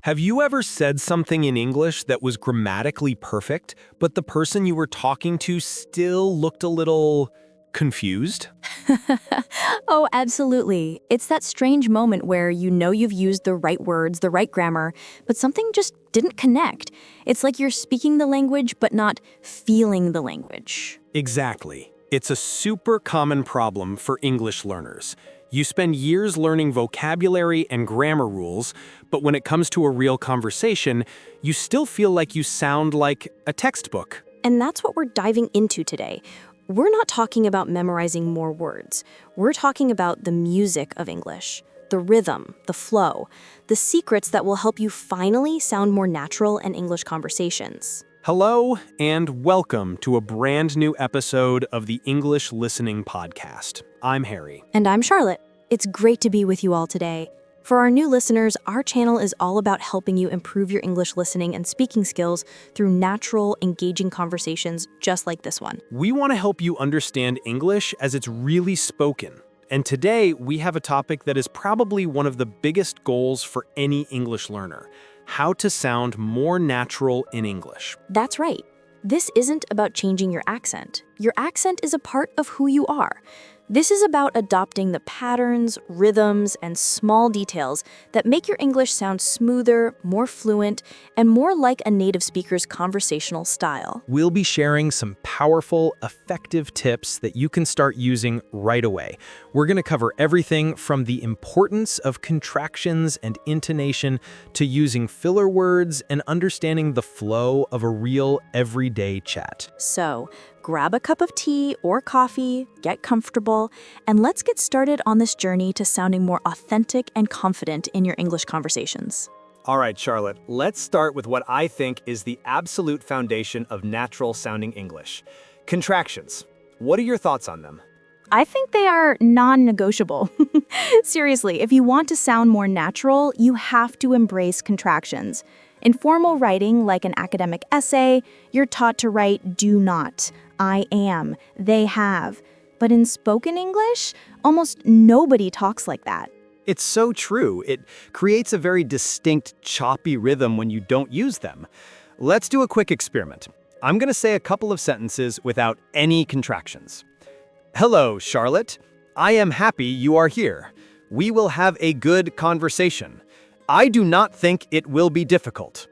Have you ever said something in English that was grammatically perfect, but the person you were talking to still looked a little confused? Oh, absolutely. It's that strange moment where you know you've used the right words, the right grammar, but something just didn't connect. It's like you're speaking the language but not feeling the language. Exactly. It's a super common problem for English learners. You spend years learning vocabulary and grammar rules, but when it comes to a real conversation, you still feel like you sound like a textbook. And that's what we're diving into today. We're not talking about memorizing more words. We're talking about the music of English, the rhythm, the flow, the secrets that will help you finally sound more natural in English conversations. Hello, and welcome to a brand new episode of the English Listening Podcast. I'm Harry. And I'm Charlotte. It's great to be with you all today. For our new listeners, our channel is all about helping you improve your English listening and speaking skills through natural, engaging conversations just like this one. We want to help you understand English as it's really spoken. And today, we have a topic that is probably one of the biggest goals for any English learner: how to sound more natural in English. That's right. This isn't about changing your accent. Your accent is a part of who you are. This is about adopting the patterns, rhythms, and small details that make your English sound smoother, more fluent, and more like a native speaker's conversational style. We'll be sharing some powerful, effective tips that you can start using right away. We're going to cover everything from the importance of contractions and intonation to using filler words and understanding the flow of a real everyday chat. So, grab a cup of tea or coffee, get comfortable, and let's get started on this journey to sounding more authentic and confident in your English conversations. All right, Charlotte, let's start with what I think is the absolute foundation of natural sounding English: contractions. What are your thoughts on them? I think they are non-negotiable. Seriously, if you want to sound more natural, you have to embrace contractions. In formal writing, like an academic essay, you're taught to write do not, I am, they have. But in spoken English, almost nobody talks like that. It's so true. It creates a very distinct, choppy rhythm when you don't use them. Let's do a quick experiment. I'm going to say a couple of sentences without any contractions. Hello, Charlotte. I am happy you are here. We will have a good conversation. I do not think it will be difficult.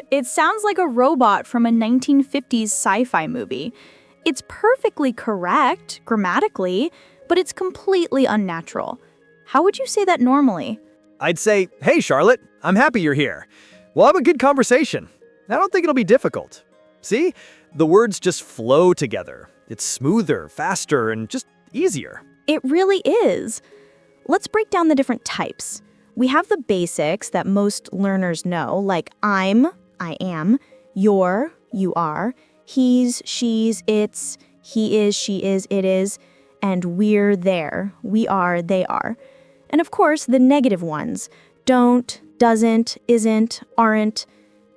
It sounds like a robot from a 1950s sci-fi movie. It's perfectly correct, grammatically, but it's completely unnatural. How would you say that normally? I'd say, hey, Charlotte, I'm happy you're here. We'll have a good conversation. I don't think it'll be difficult. See? The words just flow together. It's smoother, faster, and just easier. It really is. Let's break down the different types. We have the basics that most learners know, like I'm, I am, you're, you are, he's, she's, it's, he is, she is, it is, and we're there, we are, they are. And of course, the negative ones, don't, doesn't, isn't, aren't.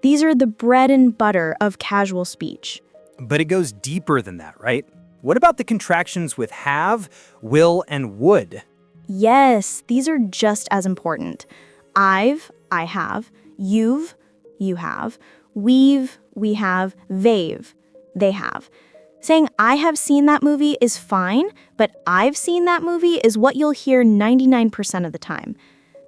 These are the bread and butter of casual speech. But it goes deeper than that, right? What about the contractions with have, will, and would? Yes, these are just as important. I've, I have, you've, you have, we've, we have, they've, they have. Saying I have seen that movie is fine, but I've seen that movie is what you'll hear 99% of the time.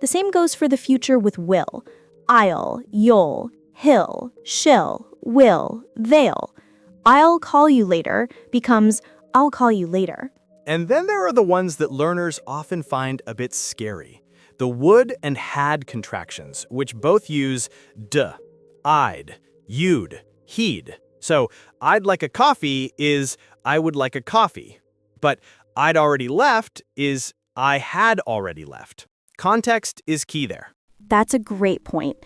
The same goes for the future with will. I'll, you'll, he'll, she'll, will, they'll. I'll call you later becomes I'll call you later. And then there are the ones that learners often find a bit scary. The would and had contractions, which both use d, I'd, you'd, he'd. So I'd like a coffee is I would like a coffee. But I'd already left is I had already left. Context is key there. That's a great point.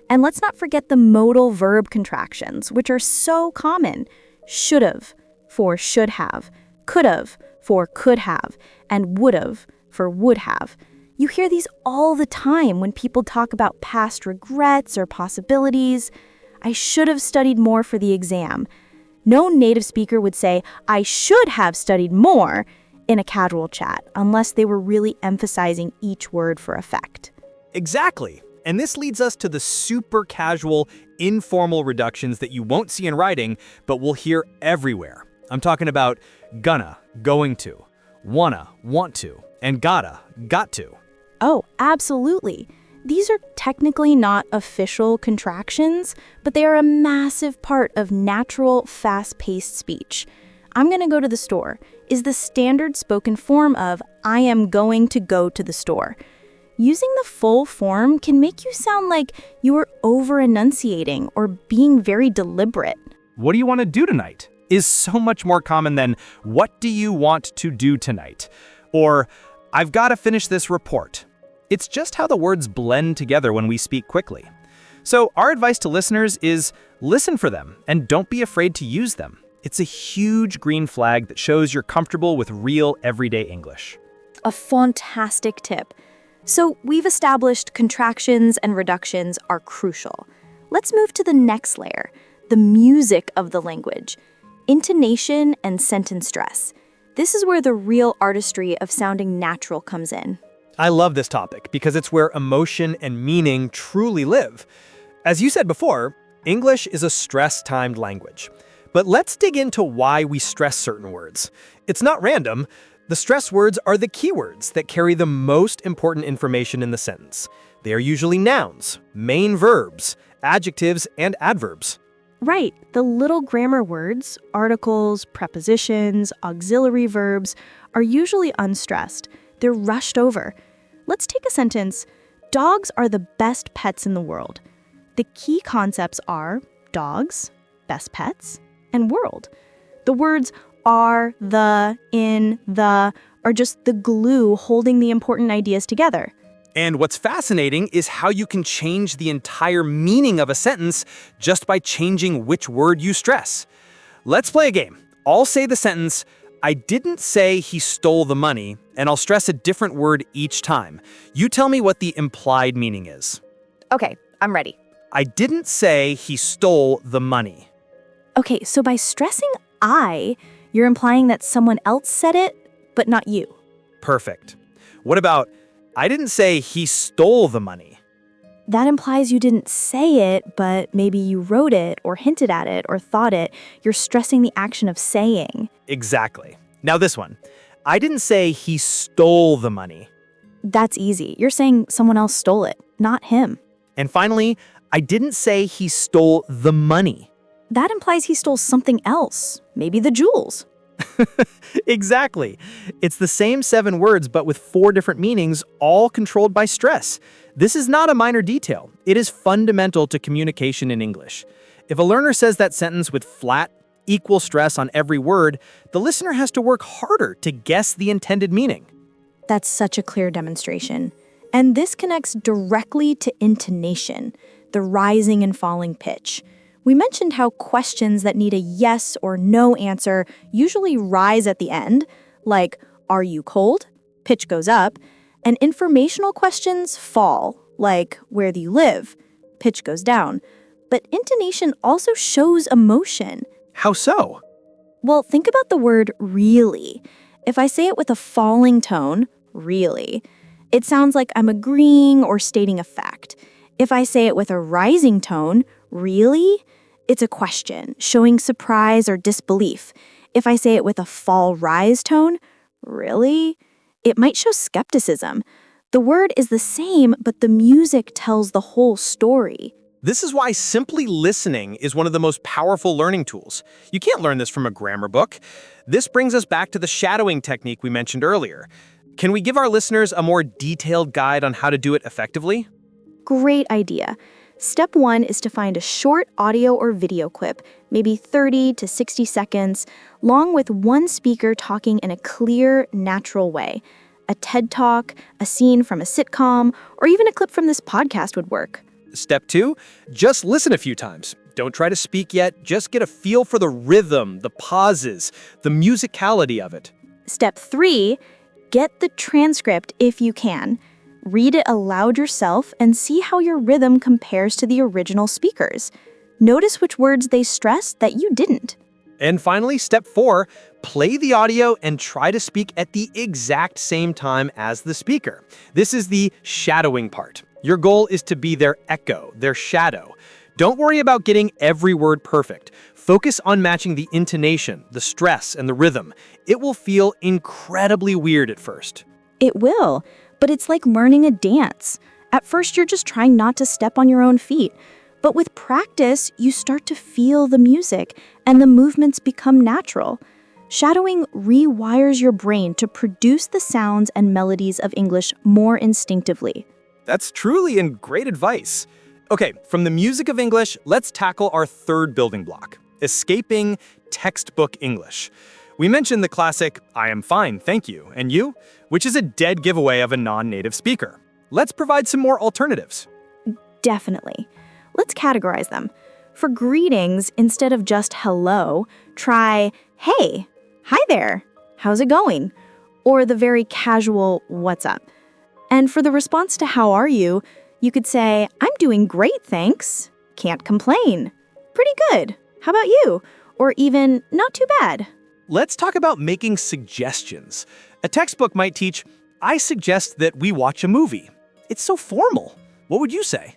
And let's not forget the modal verb contractions, which are so common. Should've for should have, could've for could have, and would've for would have. You hear these all the time when people talk about past regrets or possibilities. I should have studied more for the exam. No native speaker would say, I should have studied more in a casual chat, unless they were really emphasizing each word for effect. Exactly. And this leads us to the super casual, informal reductions that you won't see in writing, but will hear everywhere. I'm talking about gonna, going to, wanna, want to, and gotta, got to. Oh, absolutely. These are technically not official contractions, but they are a massive part of natural, fast-paced speech. I'm going to go to the store is the standard spoken form of I am going to go to the store. Using the full form can make you sound like you are over-enunciating or being very deliberate. What do you want to do tonight is so much more common than what do you want to do tonight? Or I've got to finish this report. It's just how the words blend together when we speak quickly. So our advice to listeners is listen for them and don't be afraid to use them. It's a huge green flag that shows you're comfortable with real everyday English. A fantastic tip. So we've established contractions and reductions are crucial. Let's move to the next layer, the music of the language. Intonation and sentence stress. This is where the real artistry of sounding natural comes in. I love this topic because it's where emotion and meaning truly live. As you said before, English is a stress-timed language. But let's dig into why we stress certain words. It's not random. The stress words are the keywords that carry the most important information in the sentence. They are usually nouns, main verbs, adjectives, and adverbs. Right, the little grammar words, articles, prepositions, auxiliary verbs, are usually unstressed. They're rushed over. Let's take a sentence. Dogs are the best pets in the world. The key concepts are dogs, best pets, and world. The words are, the, in, the are just the glue holding the important ideas together. And what's fascinating is how you can change the entire meaning of a sentence just by changing which word you stress. Let's play a game. I'll say the sentence, I didn't say he stole the money, and I'll stress a different word each time. You tell me what the implied meaning is. Okay, I'm ready. I didn't say he stole the money. Okay, so by stressing I, you're implying that someone else said it, but not you. Perfect. What about, I didn't say he stole the money? That implies you didn't say it, but maybe you wrote it, or hinted at it, or thought it. You're stressing the action of saying. Exactly. Now this one. I didn't say he stole the money. That's easy. You're saying someone else stole it, not him. And finally, I didn't say he stole the money. That implies he stole something else, maybe the jewels. Exactly. It's the same 7 words, but with 4 different meanings, all controlled by stress. This is not a minor detail. It is fundamental to communication in English. If a learner says that sentence with flat, equal stress on every word, the listener has to work harder to guess the intended meaning. That's such a clear demonstration. And this connects directly to intonation, the rising and falling pitch. We mentioned how questions that need a yes or no answer usually rise at the end, like, are you cold? Pitch goes up. And informational questions fall, like, where do you live? Pitch goes down. But intonation also shows emotion. How so? Well, think about the word really. If I say it with a falling tone, really, it sounds like I'm agreeing or stating a fact. If I say it with a rising tone, really, it's a question, showing surprise or disbelief. If I say it with a fall-rise tone, really, it might show skepticism. The word is the same, but the music tells the whole story. This is why simply listening is one of the most powerful learning tools. You can't learn this from a grammar book. This brings us back to the shadowing technique we mentioned earlier. Can we give our listeners a more detailed guide on how to do it effectively? Great idea. Step 1 is to find a short audio or video clip, maybe 30 to 60 seconds, long with one speaker talking in a clear, natural way. A TED Talk, a scene from a sitcom, or even a clip from this podcast would work. Step 2, just listen a few times. Don't try to speak yet, just get a feel for the rhythm, the pauses, the musicality of it. Step 3, get the transcript if you can. Read it aloud yourself and see how your rhythm compares to the original speakers. Notice which words they stressed that you didn't. And finally, step 4, play the audio and try to speak at the exact same time as the speaker. This is the shadowing part. Your goal is to be their echo, their shadow. Don't worry about getting every word perfect. Focus on matching the intonation, the stress, and the rhythm. It will feel incredibly weird at first. It will, but it's like learning a dance. At first, you're just trying not to step on your own feet. But with practice, you start to feel the music, and the movements become natural. Shadowing rewires your brain to produce the sounds and melodies of English more instinctively. That's truly and great advice. Okay, from the music of English, let's tackle our third building block, escaping textbook English. We mentioned the classic, "I am fine, thank you, and you?" which is a dead giveaway of a non-native speaker. Let's provide some more alternatives. Definitely. Let's categorize them. For greetings, instead of just hello, try hey, hi there, how's it going? Or the very casual what's up. And for the response to how are you, you could say, I'm doing great, thanks. Can't complain. Pretty good. How about you? Or even not too bad. Let's talk about making suggestions. A textbook might teach, I suggest that we watch a movie. It's so formal. What would you say?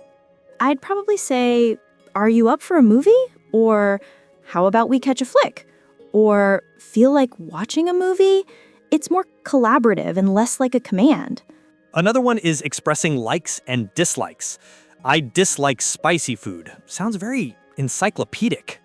I'd probably say, are you up for a movie? Or how about we catch a flick? Or feel like watching a movie? It's more collaborative and less like a command. Another one is expressing likes and dislikes. I dislike spicy food. Sounds very encyclopedic.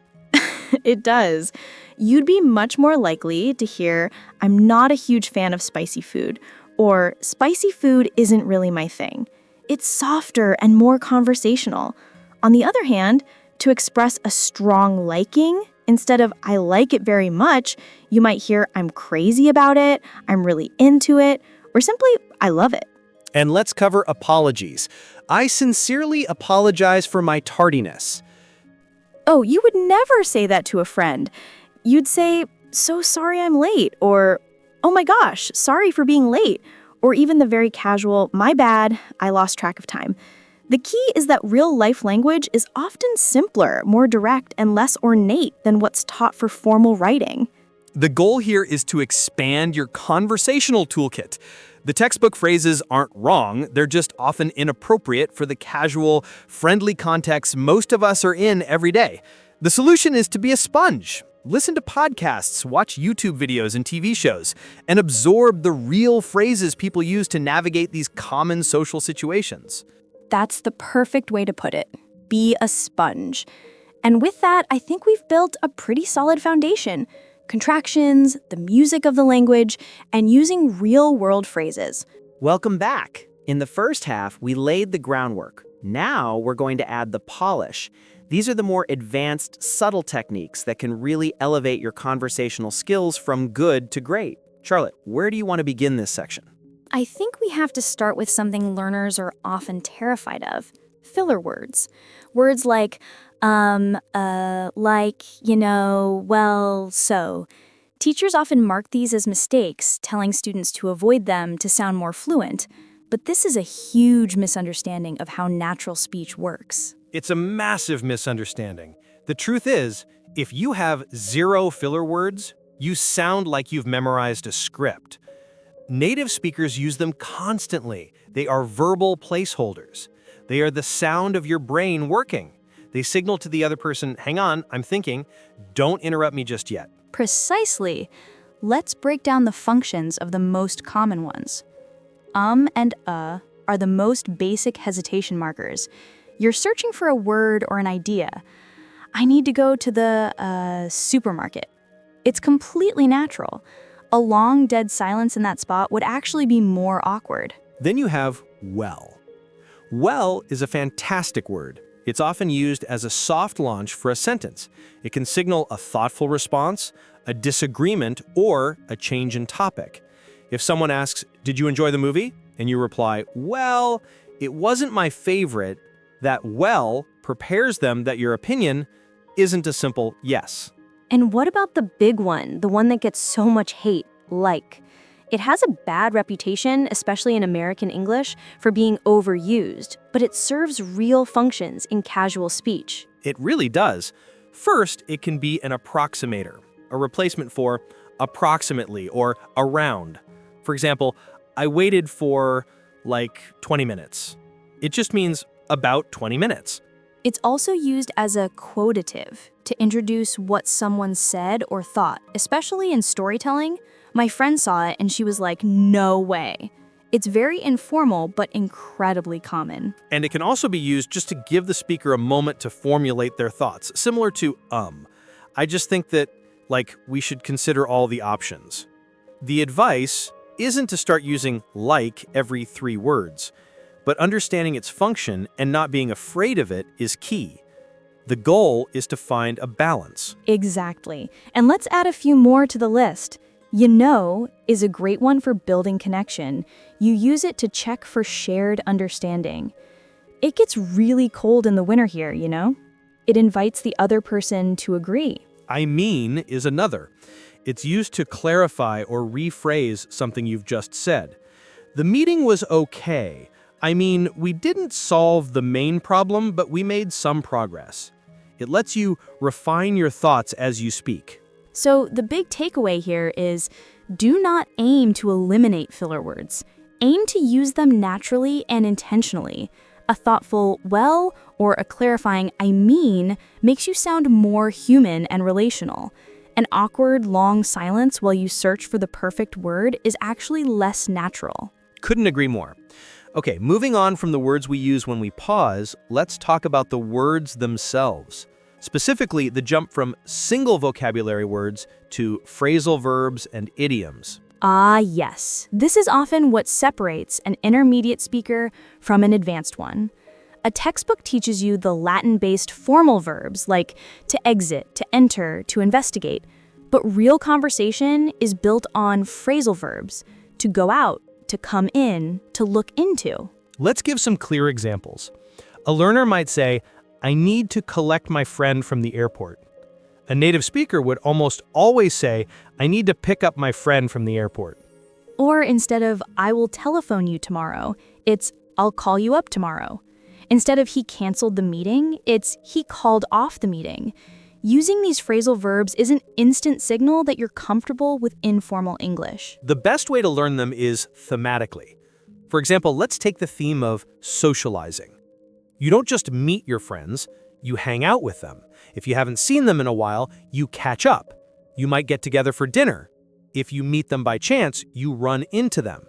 It does. You'd be much more likely to hear, I'm not a huge fan of spicy food, or spicy food isn't really my thing. It's softer and more conversational. On the other hand, to express a strong liking, instead of I like it very much, you might hear I'm crazy about it, I'm really into it, or simply I love it. And let's cover apologies. I sincerely apologize for my tardiness. Oh, you would never say that to a friend. You'd say, so sorry I'm late, or oh my gosh, sorry for being late, or even the very casual, my bad, I lost track of time. The key is that real-life language is often simpler, more direct, and less ornate than what's taught for formal writing. The goal here is to expand your conversational toolkit. The textbook phrases aren't wrong, they're just often inappropriate for the casual, friendly context most of us are in every day. The solution is to be a sponge. Listen to podcasts, watch YouTube videos and TV shows, and absorb the real phrases people use to navigate these common social situations. That's the perfect way to put it. Be a sponge. And with that, I think we've built a pretty solid foundation. Contractions, the music of the language, and using real-world phrases. Welcome back. In the first half, we laid the groundwork. Now we're going to add the polish. These are the more advanced, subtle techniques that can really elevate your conversational skills from good to great. Charlotte, where do you want to begin this section? I think we have to start with something learners are often terrified of. Filler words. Words like, well, so. Teachers often mark these as mistakes, telling students to avoid them to sound more fluent. But this is a huge misunderstanding of how natural speech works. It's a massive misunderstanding. The truth is, if you have 0 filler words, you sound like you've memorized a script. Native speakers use them constantly. They are verbal placeholders. They are the sound of your brain working. They signal to the other person, hang on, I'm thinking, don't interrupt me just yet. Precisely. Let's break down the functions of the most common ones. And are the most basic hesitation markers. You're searching for a word or an idea. I need to go to the supermarket. It's completely natural. A long, dead silence in that spot would actually be more awkward. Then you have well. Well is a fantastic word. It's often used as a soft launch for a sentence. It can signal a thoughtful response, a disagreement, or a change in topic. If someone asks, did you enjoy the movie? And you reply, well, it wasn't my favorite, that well prepares them that your opinion isn't a simple yes. And what about the big one, the one that gets so much hate, like? It has a bad reputation, especially in American English, for being overused, but it serves real functions in casual speech. It really does. First, it can be an approximator, a replacement for approximately or around. For example, I waited for 20 minutes. It just means about 20 minutes. It's also used as a quotative to introduce what someone said or thought, especially in storytelling. My friend saw it and she was like, no way. It's very informal but incredibly common. And it can also be used just to give the speaker a moment to formulate their thoughts, similar to I just think that, we should consider all the options. The advice isn't to start using like every 3 words, but understanding its function and not being afraid of it is key. The goal is to find a balance. Exactly. And let's add a few more to the list. You know is a great one for building connection. You use it to check for shared understanding. It gets really cold in the winter here, you know? It invites the other person to agree. I mean is another. It's used to clarify or rephrase something you've just said. The meeting was okay. I mean, we didn't solve the main problem, but we made some progress. It lets you refine your thoughts as you speak. So the big takeaway here is do not aim to eliminate filler words. Aim to use them naturally and intentionally. A thoughtful well or a clarifying I mean makes you sound more human and relational. An awkward, long silence while you search for the perfect word is actually less natural. Couldn't agree more. Okay, moving on from the words we use when we pause, let's talk about the words themselves. Specifically, the jump from single vocabulary words to phrasal verbs and idioms. Ah, yes. This is often what separates an intermediate speaker from an advanced one. A textbook teaches you the Latin-based formal verbs like to exit, to enter, to investigate. But real conversation is built on phrasal verbs, to go out, to come in, to look into. Let's give some clear examples. A learner might say, I need to collect my friend from the airport. A native speaker would almost always say, I need to pick up my friend from the airport. Or instead of I will telephone you tomorrow, it's I'll call you up tomorrow. Instead of he canceled the meeting, it's he called off the meeting. Using these phrasal verbs is an instant signal that you're comfortable with informal English. The best way to learn them is thematically. For example, let's take the theme of socializing. You don't just meet your friends, you hang out with them. If you haven't seen them in a while, you catch up. You might get together for dinner. If you meet them by chance, you run into them.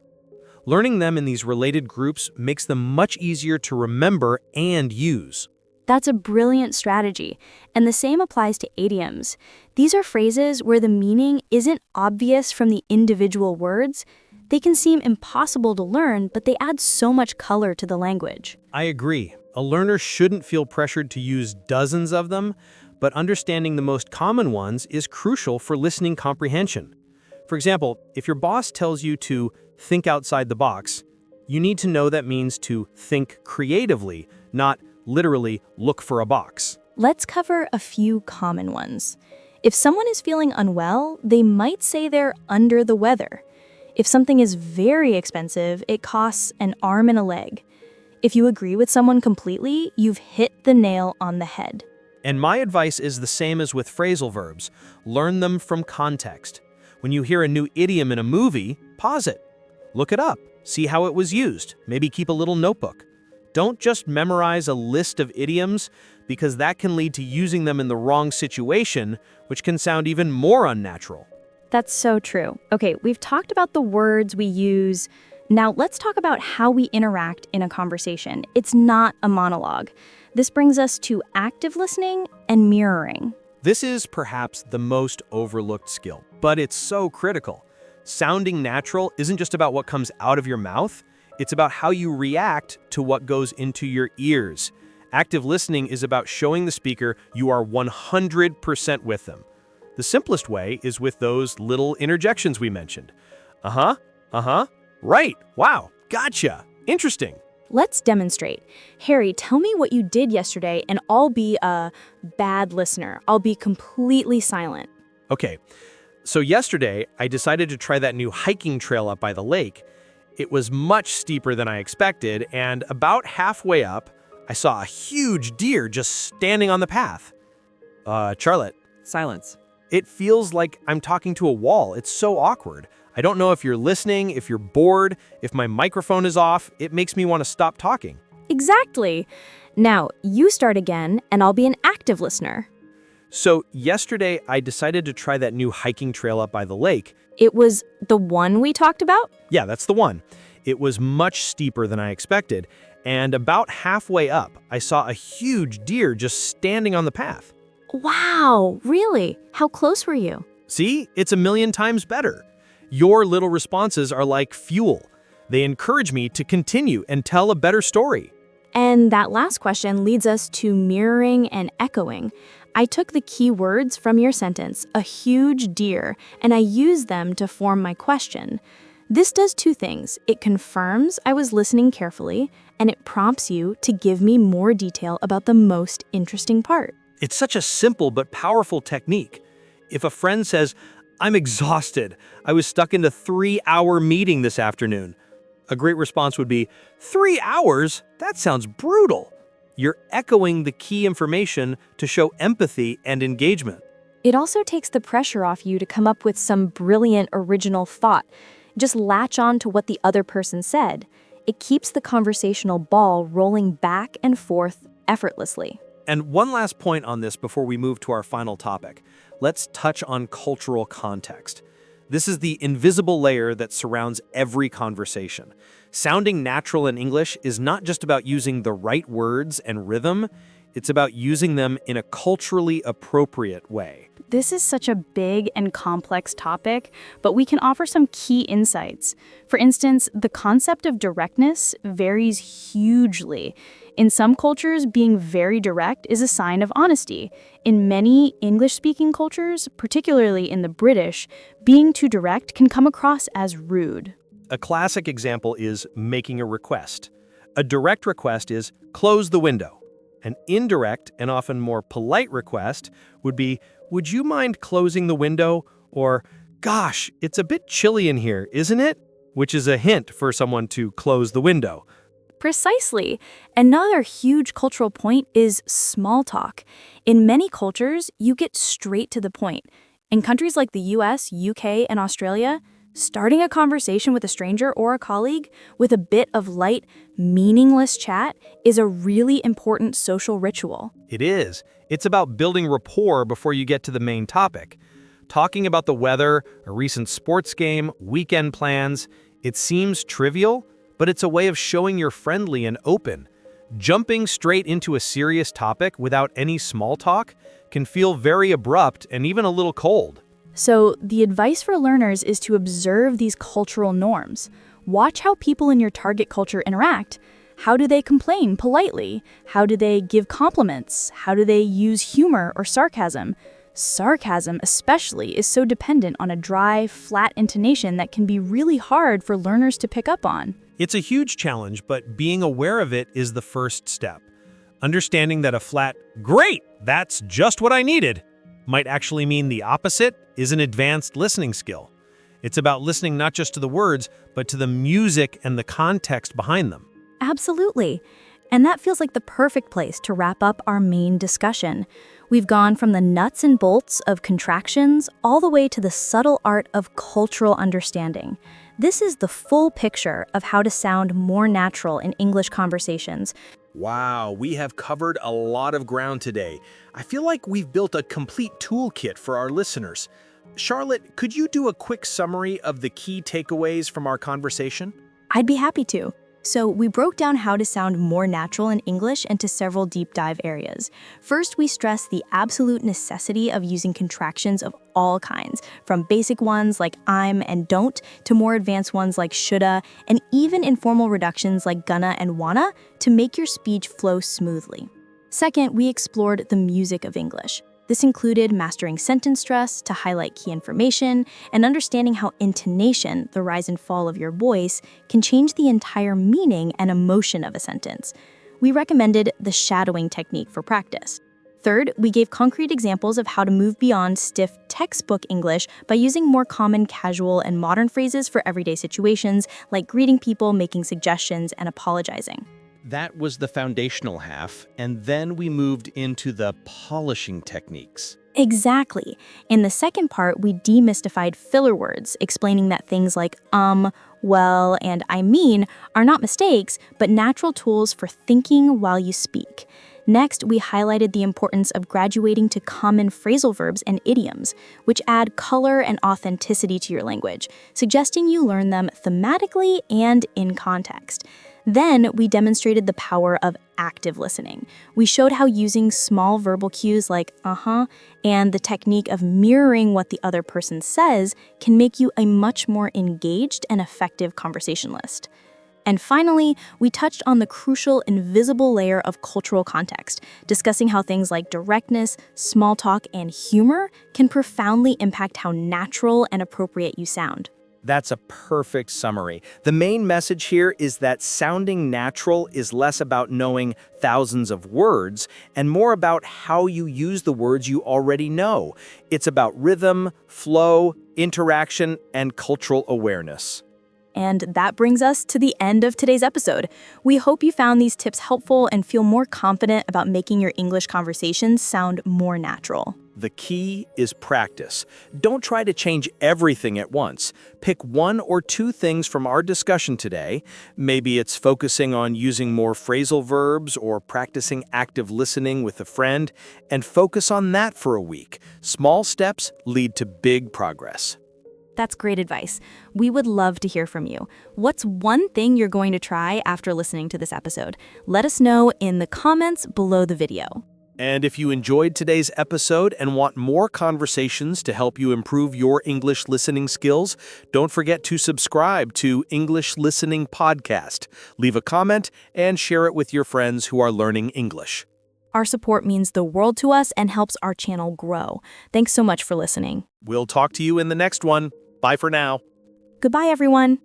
Learning them in these related groups makes them much easier to remember and use. That's a brilliant strategy, and the same applies to idioms. These are phrases where the meaning isn't obvious from the individual words. They can seem impossible to learn, but they add so much color to the language. I agree. A learner shouldn't feel pressured to use dozens of them, but understanding the most common ones is crucial for listening comprehension. For example, if your boss tells you to think outside the box, you need to know that means to think creatively, not literally look for a box. Let's cover a few common ones. If someone is feeling unwell, they might say they're under the weather. If something is very expensive, it costs an arm and a leg. If you agree with someone completely, you've hit the nail on the head. And my advice is the same as with phrasal verbs. Learn them from context. When you hear a new idiom in a movie, pause it. Look it up. See how it was used. Maybe keep a little notebook. Don't just memorize a list of idioms, because that can lead to using them in the wrong situation, which can sound even more unnatural. That's so true. Okay, we've talked about the words we use. Now let's talk about how we interact in a conversation. It's not a monologue. This brings us to active listening and mirroring. This is perhaps the most overlooked skill, but it's so critical. Sounding natural isn't just about what comes out of your mouth, it's about how you react to what goes into your ears. Active listening is about showing the speaker you are 100% with them. The simplest way is with those little interjections we mentioned. Right, wow, gotcha, interesting. Let's demonstrate. Harry, tell me what you did yesterday and I'll be a bad listener. I'll be completely silent. Okay, so yesterday I decided to try that new hiking trail up by the lake. It was much steeper than I expected, and about halfway up, I saw a huge deer just standing on the path. Charlotte. Silence. It feels like I'm talking to a wall. It's so awkward. I don't know if you're listening, if you're bored, if my microphone is off. It makes me want to stop talking. Exactly. Now, you start again, and I'll be an active listener. So yesterday, I decided to try that new hiking trail up by the lake. It was the one we talked about? Yeah, that's the one. It was much steeper than I expected, and about halfway up, I saw a huge deer just standing on the path. Wow, really? How close were you? See, it's a million times better. Your little responses are like fuel. They encourage me to continue and tell a better story. And that last question leads us to mirroring and echoing. I took the key words from your sentence, a huge deer, and I used them to form my question. This does two things. It confirms I was listening carefully, and it prompts you to give me more detail about the most interesting part. It's such a simple but powerful technique. If a friend says, "I'm exhausted. I was stuck in a 3-hour meeting this afternoon," a great response would be, 3 hours? That sounds brutal. You're echoing the key information to show empathy and engagement. It also takes the pressure off you to come up with some brilliant original thought. Just latch on to what the other person said. It keeps the conversational ball rolling back and forth effortlessly. And one last point on this before we move to our final topic. Let's touch on cultural context. This is the invisible layer that surrounds every conversation. Sounding natural in English is not just about using the right words and rhythm, it's about using them in a culturally appropriate way. This is such a big and complex topic, but we can offer some key insights. For instance, the concept of directness varies hugely. In some cultures, being very direct is a sign of honesty. In many English-speaking cultures, particularly in the British, being too direct can come across as rude. A classic example is making a request. A direct request is close the window. An indirect and often more polite request would be, would you mind closing the window? Or, gosh, it's a bit chilly in here, isn't it? Which is a hint for someone to close the window. Precisely. Another huge cultural point is small talk. In many cultures, you get straight to the point. In countries like the US, UK, and Australia, starting a conversation with a stranger or a colleague with a bit of light, meaningless chat is a really important social ritual. It is. It's about building rapport before you get to the main topic. Talking about the weather, a recent sports game, weekend plans, it seems trivial, but it's a way of showing you're friendly and open. Jumping straight into a serious topic without any small talk can feel very abrupt and even a little cold. So the advice for learners is to observe these cultural norms. Watch how people in your target culture interact. How do they complain politely? How do they give compliments? How do they use humor or sarcasm? Sarcasm especially is so dependent on a dry, flat intonation that can be really hard for learners to pick up on. It's a huge challenge, but being aware of it is the first step. Understanding that a flat, "Great, that's just what I needed," might actually mean the opposite is an advanced listening skill. It's about listening not just to the words, but to the music and the context behind them. Absolutely. And that feels like the perfect place to wrap up our main discussion. We've gone from the nuts and bolts of contractions all the way to the subtle art of cultural understanding. This is the full picture of how to sound more natural in English conversations. Wow, we have covered a lot of ground today. I feel like we've built a complete toolkit for our listeners. Charlotte, could you do a quick summary of the key takeaways from our conversation? I'd be happy to. So we broke down how to sound more natural in English into several deep dive areas. First, we stressed the absolute necessity of using contractions of all kinds, from basic ones like I'm and don't to more advanced ones like shoulda, and even informal reductions like gonna and wanna to make your speech flow smoothly. Second, we explored the music of English. This included mastering sentence stress to highlight key information and understanding how intonation, the rise and fall of your voice, can change the entire meaning and emotion of a sentence. We recommended the shadowing technique for practice. Third, we gave concrete examples of how to move beyond stiff textbook English by using more common, casual, and modern phrases for everyday situations, like greeting people, making suggestions, and apologizing. That was the foundational half, and then we moved into the polishing techniques. Exactly. In the second part, we demystified filler words, explaining that things like well, and I mean are not mistakes, but natural tools for thinking while you speak. Next, we highlighted the importance of graduating to common phrasal verbs and idioms, which add color and authenticity to your language, suggesting you learn them thematically and in context. Then, we demonstrated the power of active listening. We showed how using small verbal cues like and the technique of mirroring what the other person says can make you a much more engaged and effective conversationalist. And finally, we touched on the crucial invisible layer of cultural context, discussing how things like directness, small talk, and humor can profoundly impact how natural and appropriate you sound. That's a perfect summary. The main message here is that sounding natural is less about knowing thousands of words and more about how you use the words you already know. It's about rhythm, flow, interaction, and cultural awareness. And that brings us to the end of today's episode. We hope you found these tips helpful and feel more confident about making your English conversations sound more natural. The key is practice. Don't try to change everything at once. Pick one or two things from our discussion today. Maybe it's focusing on using more phrasal verbs or practicing active listening with a friend, and focus on that for a week. Small steps lead to big progress. That's great advice. We would love to hear from you. What's one thing you're going to try after listening to this episode? Let us know in the comments below the video. And if you enjoyed today's episode and want more conversations to help you improve your English listening skills, don't forget to subscribe to English Listening Podcast. Leave a comment and share it with your friends who are learning English. Our support means the world to us and helps our channel grow. Thanks so much for listening. We'll talk to you in the next one. Bye for now. Goodbye, everyone.